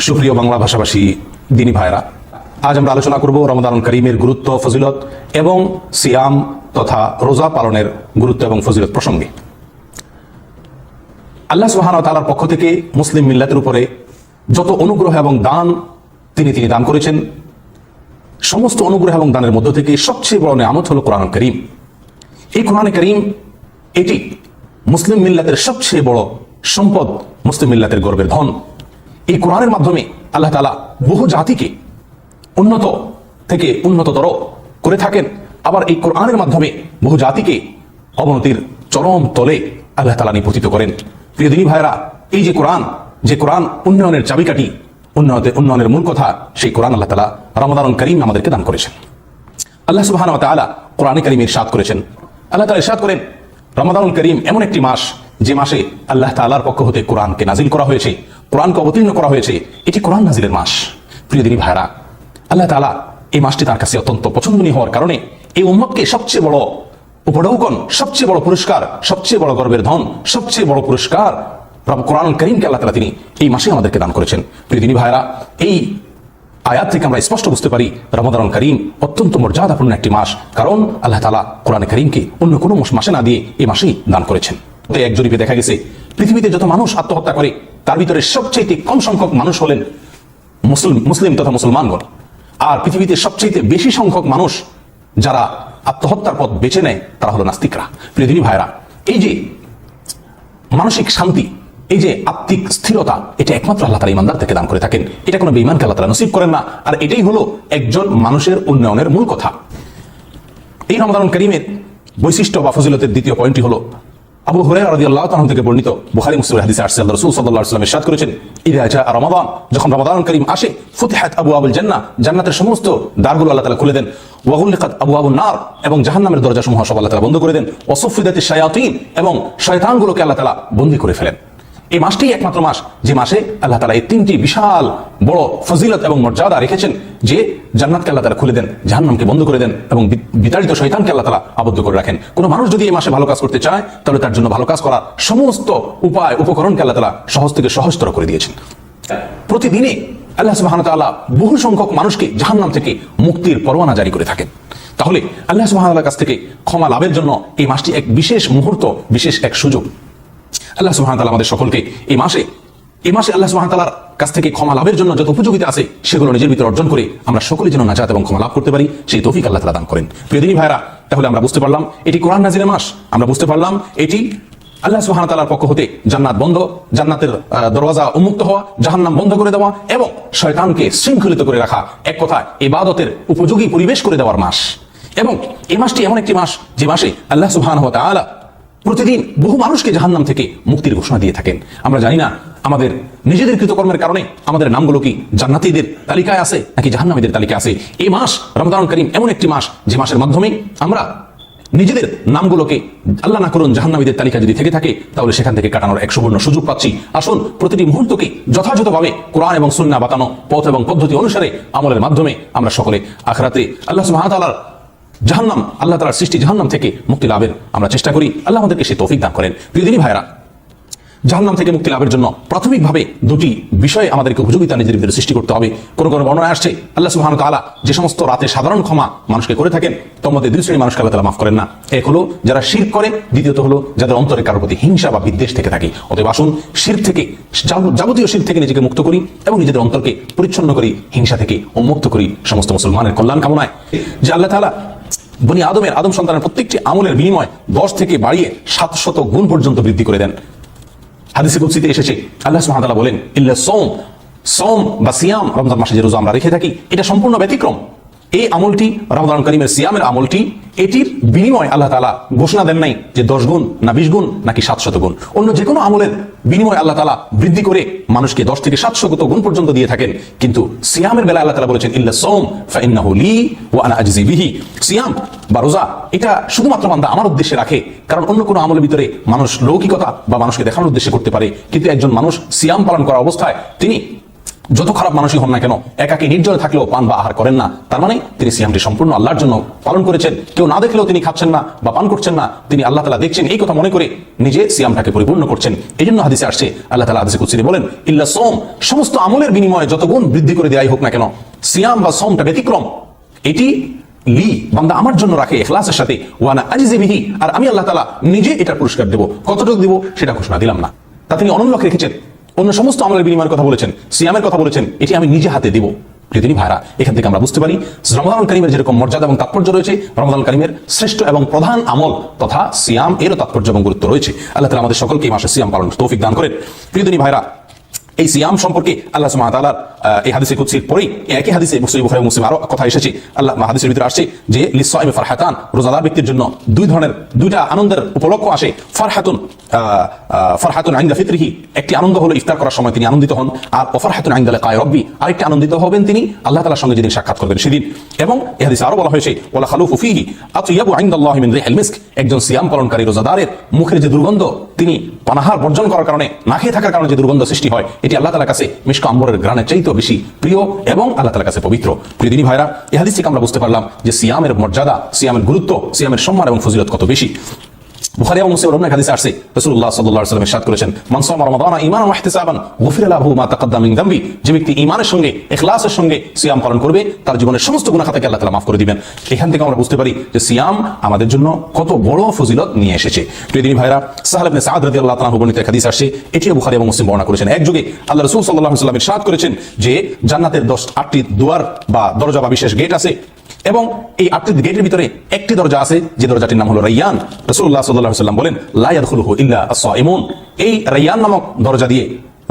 সুপ্রিয় বাংলা ভাষাভাষী দিনী ভাইরা, আজ আমরা আলোচনা করব রমাদানুল করিমের গুরুত্ব, ফজিলত এবং সিয়াম তথা রোজা পালনের গুরুত্ব এবং ফজিলত প্রসঙ্গে। আল্লাহ সুবহানাহু ওয়া তাআলার পক্ষ থেকে মুসলিম মিল্লাতের উপরে যত অনুগ্রহ এবং দান তিনি দান করেছেন, সমস্ত অনুগ্রহ এবং দানের মধ্য থেকে সবচেয়ে বড় নিয়ামত হলো কোরআনুল করিম। এই কোরআনে করিম এটি মুসলিম মিল্লাতের সবচেয়ে বড় সম্পদ, মুসলিম মিল্লাতের গর্বের ধন। এই কোরআনের মাধ্যমে আল্লাহ তাআলা বহু জাতিকে উন্নত থেকে উন্নততর করে থাকেন, আবার এই কোরআনের মাধ্যমে বহু জাতিকে অবনতির চরম তলে আল্লাহ তাআলা নিপতিত করেন। প্রিয় দিনী ভাইরা, এই যে কোরআন উন্নয়নের চাবিকাঠি, উন্নয়নের মূল কথা, সেই কোরআন আল্লাহ তাআলা রমাদানুল করিম আমাদেরকে দান করেছেন। আল্লাহ সুবহানাহু ওয়া তাআলা কোরআনে কারীমে ইরশাদ করেছেন, আল্লাহ তাআলা ইরশাদ করেন, রমাদানুল করিম এমন একটি মাস যে মাসে আল্লাহ তাআলার পক্ষ হতে কোরআনকে নাজিল করা হয়েছে, কোরআনকে অবতীর্ণ করা হয়েছে। এটি কোরআন নাজিলের মাস। প্রিয় দিনী ভাইরা, আল্লাহ তাআলা এই মাসটি তার কাছে অত্যন্ত পছন্দনীয় হওয়ার কারণে এই উম্মতকে সবচেয়ে বড় উপঢৌকন, সবচেয়ে বড় পুরস্কার, সবচেয়ে বড় গর্বের ধন, সবচেয়ে বড় পুরস্কার কোরআনুল করিমকে আল্লাহ তাআলা তিনি এই মাসে আমাদেরকে দান করেছেন। প্রিয় দিনী ভাইরা, এই আয়াত থেকে আমরা স্পষ্ট বুঝতে পারি রমাদানুল করিম অত্যন্ত মর্যাদাপূর্ণ একটি মাস, কারণ আল্লাহ তাআলা কোরআনে করিমকে অন্য কোনো মাসে না দিয়ে এই মাসেই দান করেছেন। এক জরিপে দেখা গেছে পৃথিবীতে যত মানুষ আত্মহত্যা করে তার ভিতরে সবচেয়ে কম সংখ্যক মানুষ হলেন মুসলিম তথা মুসলমানগণ, আর পৃথিবীতে সবচেয়ে বেশি সংখ্যক মানুষ যারা আত্মহত্যার পথ বেছে নেয় তারা হলো নাস্তিকরা। প্রিয় দিনী ভাইরা, এই যে মানসিক শান্তি, এই যে আত্মিক স্থিরতা, এটা একমাত্র আল্লাহ তাআলা ইমানদার থেকে দান করে থাকেন। এটা কোনো বেঈমানকে আল্লাহ তাআলা নসিব করেন না। আর এটাই হলো একজন মানুষের উন্নয়নের মূল কথা। এই রমাদানুল করিমের বৈশিষ্ট্য বা ফজিলতের দ্বিতীয় পয়েন্টটি হলো, আবু হুরায়রা রাদিয়াল্লাহু তাআলা থেকে বর্ণিত বুখারী মুসলিমের হাদিসে আসছে, আল্লাহ রাসূল সাল্লাল্লাহু আলাইহি ওয়াসাল্লাম ইরশাদ করেছেন, ইযা জাআ রমাদান, যখন রমাদানুল করিম আসে, ফুতিহাত আবওয়াবুল জান্নাহ, জান্নাতের সমস্ত দ্বারগুলো আল্লাহ তাআলা খুলে দেন, ওয়া গুলিকাত আবওয়াবুন নার, এবং জাহান্নামের দরজাসমূহ সব আল্লাহ তাআলা বন্ধ করে দেন, ওয়া সুফিদাতিশ শায়াতিন, এবং শয়তানগুলোকে আল্লাহ তাআলা বন্দী করে ফেলেন। এই মাসটি একমাত্র মাস যে মাসে আল্লাহ তাআলা এই তিনটি বিশাল বড় ফজিলত এবং মর্যাদা রেখেছেন, যে জান্নাতকে আল্লাহ তাআলা খুলে দেন, জাহান্নামকে বন্ধ করে দেন এবং বিতাড়িত শয়তানকে আল্লাহ তাআলা আবদ্ধ করে রাখেন। কোনো মানুষ যদি এই মাসে ভালো কাজ করতে চায়, তাহলে তার জন্য ভালো কাজ করার সমস্ত উপায় উপকরণকে আল্লাহ তাআলা সহজ থেকে সহজতর করে দিয়েছেন। প্রতিদিনে আল্লাহ সুবহানাহু ওয়া তাআলা বহু সংখ্যক মানুষকে জাহান্নাম থেকে মুক্তির পরোয়ানা জারি করে থাকেন। তাহলে আল্লাহ সুবহানাহু ওয়া তাআলার কাছ থেকে ক্ষমা লাভের জন্য এই মাসটি এক বিশেষ মুহূর্ত, বিশেষ এক সুযোগ। আল্লাহ সুবহানাহু ওয়া তাআলা আমাদের সকলকে এই মাসে আল্লাহ সুবহানাহু ওয়া তাআলার কাছ থেকে ক্ষমা লাভের জন্য যত উপযোগিতা আছে সেগুলো নিজের ভিতরে অর্জন করে আমরা সকলে যেন নাজাত এবং ক্ষমা লাভ করতে পারি, সেই তৌফিক আল্লাহ তাআলা দান করেন। প্রিয় দিনী ভাইরা, তাহলে আমরা বুঝতে পারলাম এটি কোরআন নাজিলের মাস। আমরা বুঝতে পারলাম এটি আল্লাহ সুবহানাহু ওয়া তাআলার পক্ষ হতে জান্নাত বন্ধ, জান্নাতের দরওয়াজা উন্মুক্ত হওয়া, জাহান্নাম বন্ধ করে দেওয়া এবং শয়তানকে শৃঙ্খলিত করে রাখা, এক কথায় ইবাদতের উপযোগী পরিবেশ করে দেওয়ার মাস। এবং এই মাসটি এমন একটি মাস যে মাসে আল্লাহ সুবহানাহু ওয়া তাআলা প্রতিদিন বহু মানুষকে জাহান্নাম থেকে মুক্তির ঘোষণা দিয়ে থাকেন। আমরা জানি না আমাদের নিজেদের কৃতকর্মের কারণে আমাদের নামগুলো কি জান্নাতীদের তালিকায় আছে নাকি জাহান্নামীদের তালিকায় আছে। এই মাস রমাদানুল করিম এমন একটি মাস যে মাসের মাধ্যমে আমরা নিজেদের নামগুলোকে, আল্লাহ না করুন, জাহান্নামীদের তালিকা যদি থেকে থাকে, তাহলে সেখান থেকে কাটানোর এক সুবর্ণ সুযোগ পাচ্ছি। আসুন প্রতিটি মুহূর্তকে যথাযথভাবে কোরআন এবং সুন্নাহ বাতানো পথ এবং পদ্ধতি অনুসারে আমলের মাধ্যমে আমরা সকলে আখিরাতে আল্লাহ সুবহানাহু ওয়া তাআলার জাহান্নাম, আল্লাহ তাআলার সৃষ্টি জাহান্নাম থেকে মুক্তি লাভের আমরা চেষ্টা করি। আল্লাহ আমাদেরকে সেই তৌফিক দান করেন। প্রিয় দিনী ভাইরা, জাহান্নাম থেকে মুক্তি লাভের জন্য প্রাথমিকভাবে দুটি বিষয়ে আমাদেরকে উপযোগিতা নিজের ভিতরে সৃষ্টি করতে হবে। কোন বর্ণনায় আসছে আল্লাহ সুবহানাহু ওয়া তাআলা যে সমস্ত রাতে সাধারণ ক্ষমা মানুষকে করে থাকেন, তার মধ্যে দুই শ্রেণীর মানুষকে আল্লাহ তাআলা মাফ করেন না। এক হলো যারা শিরক করে, দ্বিতীয়ত হলো যাদের অন্তরে কারোর প্রতি হিংসা বা বিদ্বেষ থেকে থাকে। অতএব আসুন শিরক থেকে, যাবতীয় শিরক থেকে নিজেকে মুক্ত করি এবং নিজেদের অন্তরকে পরিচ্ছন্ন করি, হিংসা থেকে উন্মুক্ত করি, সমস্ত মুসলমানের কল্যাণ কামনায়। যে আল্লাহ তাআলা বনি আদম সন্তানের প্রত্যেকটি আমলের বিনিময় 10 থেকে বাড়িয়ে 700 গুণ পর্যন্ত বৃদ্ধি করে দেন। হাদিসে কুদসিতে এসেছে, আল্লাহ সুবহানাহু ওয়া তাআলা বলেন, ইল্লা সাওম বা সিয়াম, রমজান মাসে যে রোজা আমরা রেখে থাকি, এটা সম্পূর্ণ ব্যতিক্রম। এই আমলটি, রমাদানুল করিমের সিয়ামের আমলটি, এটির বিনিময় আল্লাহ তাআলা ঘোষণা দেন নাই যে 10 গুণ না 20 গুণ নাকি 700 গুণ। অন্য যে কোনো আমলের বিনিময় আল্লাহ তাআলা বৃদ্ধি করে মানুষকে 10 থেকে 700 গুণ পর্যন্ত দিয়ে থাকেন। কিন্তু সিয়ামের বেলায় আল্লাহ তাআলা বলেছেন, ইল্লা সাওম ফাইন্নাহু লি ওয়া আনা আজজি বিহি। সিয়াম বা রোজা এটা শুধুমাত্র বান্দা আমার উদ্দেশ্যে রাখে, কারণ অন্য কোনো আমলের ভিতরে মানুষ লৌকিকতা বা মানুষকে দেখানোর উদ্দেশ্যে করতে পারে, কিন্তু একজন মানুষ সিয়াম পালন করা অবস্থায় তিনি যত খারাপ মানুষই হন না কেন, একাকী নির্জনে থাকলেও পান বা আহার করেন না, তার মানে তিনি সিয়ামটি সম্পূর্ণ আল্লাহর জন্য পালন করেছেন। কেউ না দেখলেও তিনি খাচ্ছেন না বা পান করছেন না, তিনি আল্লাহ তাআলা দেখছেন এই কথা মনে করে নিজে সিয়ামটাকে পরিপূর্ণ করছেন। এই জন্য হাদিসে আসছে, আল্লাহ তাআলা হাদিসে কুদসিতে বলেন, ইল্লা সোম, সমস্ত আমলের বিনিময়ে যত গুণ বৃদ্ধি করে দেয়াই হোক না কেন, সিয়াম বা সোমটা ব্যতিক্রম। এটি লি, বান্দা আমার জন্য রাখে ইখলাসের সাথে, ওয়ানা আজজি বিহি, আর আমি আল্লাহ তাআলা নিজে এটার পুরস্কার দেব। কতটুকু দেব সেটা ঘোষণা দিলাম না। তা তিনি অনন্য লক্ষ্য রেখেছেন। অন্য সমস্ত আমলের বিনিময়ের কথা বলেছেন, সিয়ামের কথা বলেছেন, এটি আমি নিজে হাতে দেব। প্রিয়দিনী ভাইরা, এখান থেকে আমরা বুঝতে পারি রমাদান কারীমের যেরকম মর্যাদা এবং তাৎপর্য রয়েছে, রমাদান কারীমের শ্রেষ্ঠ এবং প্রধান আমল তথা সিয়াম এরও তাৎপর্য এবং গুরুত্ব রয়েছে। আল্লাহ তাআলা আমাদের সকলকে এই মাসে সিয়াম পালন তৌফিক দান করেন। প্রিয়দিনী ভাইরা, এই সিয়াম সম্পর্কে আল্লাহ সুবহানাহু ওয়া তাআলার এই হাদিসে কুদসির পরেই একই হাদিসে মুসলিম বুখারী এবং মুসলিম আরো কথা এসেছে। আল্লাহ হাদিসের ভিতরে আসছে যে লিসাইমি ফারহাতান, রোজাদার ব্যক্তির জন্য দুইটা আনন্দের উপলক্ষ আসে। ফারহাতুন ইনদা ফিতরিহি, একটি আনন্দ হলো ইফতার করার সময় তিনি আনন্দিত হন, আর ফারহাতুন ইনদা লিকাই রাব্বি, আরেকটি আনন্দিত হবেন তিনি আল্লাহ তাআলার সঙ্গে যেদিন সাক্ষাৎ করবেন সেদিন। এবং এই হাদিসে আরো বলা হয়েছে, ওয়ালা খালুফু ফিহি আতইয়াবু ইনদাল্লাহি মিন রিহিল মিস্ক, একজন সিয়াম পালনকারী রোজাদারের মুখের যে দুর্গন্ধ, তিনি পানাহার বর্জন করার কারণে, না খেয়ে থাকার কারণে যে দুর্গন্ধ সৃষ্টি হয়, এটি আল্লাহ তাআলার কাছে মিশক আম্বরের ঘ্রাণের চাইতেও বেশি প্রিয় এবং আল্লাহ তাআলার কাছে পবিত্র। প্রিয়দিনী ভাইরা, এই হাদিস থেকে আমরা বুঝতে পারলাম যে সিয়ামের মর্যাদা, সিয়ামের গুরুত্ব, সিয়ামের সম্মান এবং ফজিলত কত বেশি। বুখারী এবং মুসলিমের অন্য হাদিসে আসছে, রাসূলুল্লাহ সাল্লাল্লাহু আলাইহি ওয়াসাল্লাম ইরশাদ করেছেন, মান সামা রমাদানা ঈমানান ওয়া ইহতিসাবান গুফিরা লাহু মা তাকাদ্দামা মিন যামবি, যে ব্যক্তি ঈমানের সঙ্গে ইখলাসের সঙ্গে সিয়াম পালন করবে, তার জীবনের সমস্ত গুনাহ খাতাকে আল্লাহ তাআলা মাফ করে দিবেন। এখান থেকে আমরা বুঝতে পারি যে সিয়াম আমাদের জন্য কত বড় ফজিলত নিয়ে এসেছে। প্রিয়দিনী ভাইরা, সাহল ইবনে সাদ রাদিয়াল্লাহু তাআলা বর্ণিত এক হাদিস আসছে, এটিও বুখারী এবং মুসলিম বর্ণনা করেছেন। এক যুগে আল্লাহ রাসূল সাল্লাল্লাহু আলাইহি ওয়াসাল্লাম ইরশাদ করেছেন যে জান্নাতের 8টি দুয়ার বা দরজা বা বিশেষ গেট আছে, এবং এই 8টি গেটের ভিতরে একটি দরজা আছে যে দরজাটির নাম হলো রাইয়ান। রাসূলুল্লাহ সাল্লাল্লাহু আলাইহি ওয়াসাল্লাম বলেন, লা ইয়াদখুলুহু ইল্লা আস-সাইমুন, এই রাইয়ান নামক দরজা দিয়ে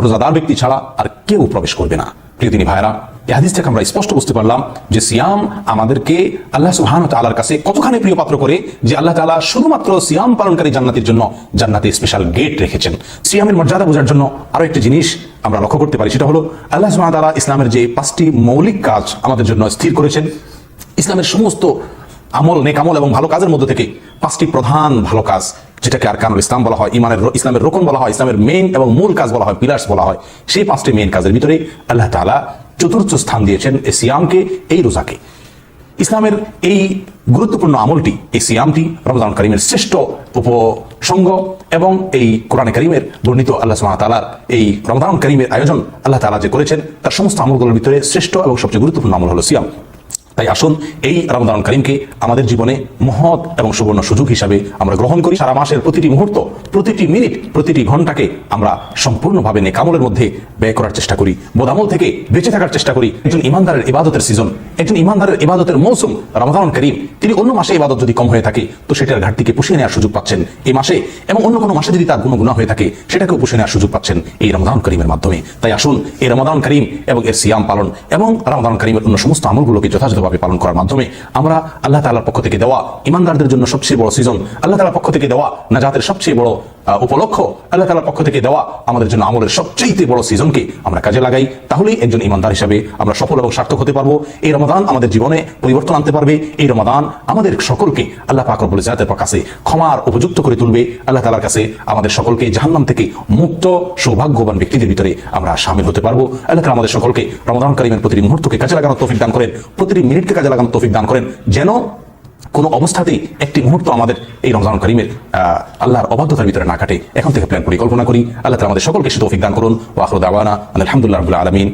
রোজাদার ব্যক্তি ছাড়া আর কেউ প্রবেশ করবে না। প্রিয়দিনী ভাইরা, এই হাদিস থেকে আমরা স্পষ্ট বুঝতে পারলাম যে সিয়াম আমাদেরকে আল্লাহ সুবহানাহু ওয়া তাআলার কাছে কতখানি প্রিয় পাত্র করে, যে আল্লাহ তাআলা শুধুমাত্র সিয়াম পালনকারী জান্নাতের জন্য জান্নাতে স্পেশাল গেট রেখেছেন। সিয়ামের মর্যাদা বোঝার জন্য আরো একটি জিনিস আমরা লক্ষ্য করতে পারি, সেটা হলো আল্লাহ সুবহানাহু ওয়া তাআলা ইসলামের যে 5টি মৌলিক কাজ আমাদের জন্য স্থির করেছেন, ইসলামের সমস্ত আমল, নেক আমল এবং ভালো কাজের মধ্যে থেকে 5টি প্রধান ভালো কাজ, যেটাকে আরকানুল ইসলাম বলা হয়, ইসলামের রোকন বলা হয়, ইসলামের মেইন এবং মূল কাজ বলা হয়, পিলার্স বলা হয়, সেই 5টি মেইন কাজের ভিতরে আল্লাহ তাআলা চতুর্থ স্থান দিয়েছেন এই সিয়ামকে, এই রোজাকে। ইসলামের এই গুরুত্বপূর্ণ আমলটি, এই সিয়ামটি রমজান কারীমের শ্রেষ্ঠ উপসঙ্গ, এবং এই কোরআনে কারীমের বর্ণিত আল্লাহ সুবহানাহু ওয়া তাআলার এই রমজান কারীমের আয়োজন আল্লাহ তাআলা যে করেছেন, তার সমস্ত আমলগুলোর ভিতরে শ্রেষ্ঠ এবং সবচেয়ে গুরুত্বপূর্ণ আমল হলো সিয়াম। তাই আসুন এই রমজান কারীমকে আমাদের জীবনে মহৎ এবং সুবর্ণ সুযোগ হিসাবে আমরা গ্রহণ করি। সারা মাসের প্রতিটি মুহূর্ত, প্রতিটি মিনিট, প্রতিটি ঘন্টাকে আমরা সম্পূর্ণভাবে নেক আমলের মধ্যে ব্যয় করার চেষ্টা করি, বদামল থেকে বেঁচে থাকার চেষ্টা করি। একজন ইমানদারের ইবাদতের সিজন, একজন ইমানদারের ইবাদতের মৌসুম রমজান কারীম। তিনি অন্য মাসে ইবাদত যদি কম হয়ে থাকে, তো সেটার ঘাটতিকে পুষিয়ে নেওয়ার সুযোগ পাচ্ছেন এই মাসে, এবং অন্য কোনো মাসে যদি তার কোনো গুনাহ হয়ে থাকে, সেটাকেও পুষিয়ে নেওয়ার সুযোগ পাচ্ছেন এই রমজান কারীমের মাধ্যমে। তাই আসুন এই রমজান কারীম এবং এর সিয়াম পালন এবং রমজান কারীমের অন্য সমস্ত আমলগুলোকে যথাযথভাবে পালন করার মাধ্যমে আমরা আল্লাহ তাআলার পক্ষ থেকে দেওয়া ইমানদারদের জন্য সবচেয়ে বড় সিজন, আল্লাহ তাআলার পক্ষ থেকে দেওয়া নাজাতের সবচেয়ে বড় উপলক্ষ, আল্লাহ তাআলার পক্ষ থেকে দেওয়া আমাদের জন্য আমলের সবচেয়ে বড় সিজনকে আমরা কাজে লাগাই, তাহলেই একজন ইমানদার হিসেবে আমরা সফল এবং সার্থক হতে পারবো। এই রমাদান আমাদের জীবনে পরিবর্তন আনতে পারবে। এই রমাদান আমাদের সকলকে আল্লাহ পাক রব্বুল ইজ্জাতের কাছে ক্ষমার উপযুক্ত করে তুলবে। আল্লাহ তাআলার কাছে আমাদের সকলকে জাহান্নাম থেকে মুক্ত সৌভাগ্যবান ব্যক্তিদের ভিতরে আমরা শামিল হতে পারবো। আল্লাহ তাআলা আমাদের সকলকে রমাদান কারীমের প্রতিটি মুহূর্তকে কাজে লাগানোর তৌফিক দান করেন, প্রতিটি মিনিটকে কাজে লাগানোর তৌফিক দান করেন, যেন কোনো অবস্থাতেই একটি মুহূর্ত আমাদের এই রমজান কারীমের আল্লাহর অবাধ্যতার ভিতরে না কাটে। এখন থেকে প্ল্যান পরিকল্পনা করি। আল্লাহ তাআলা আমাদের সকলকে সে তৌফিক দান করুন। ওয়া আখিরু দাওয়ানা আলহামদুলিল্লাহি রাব্বিল আলামিন।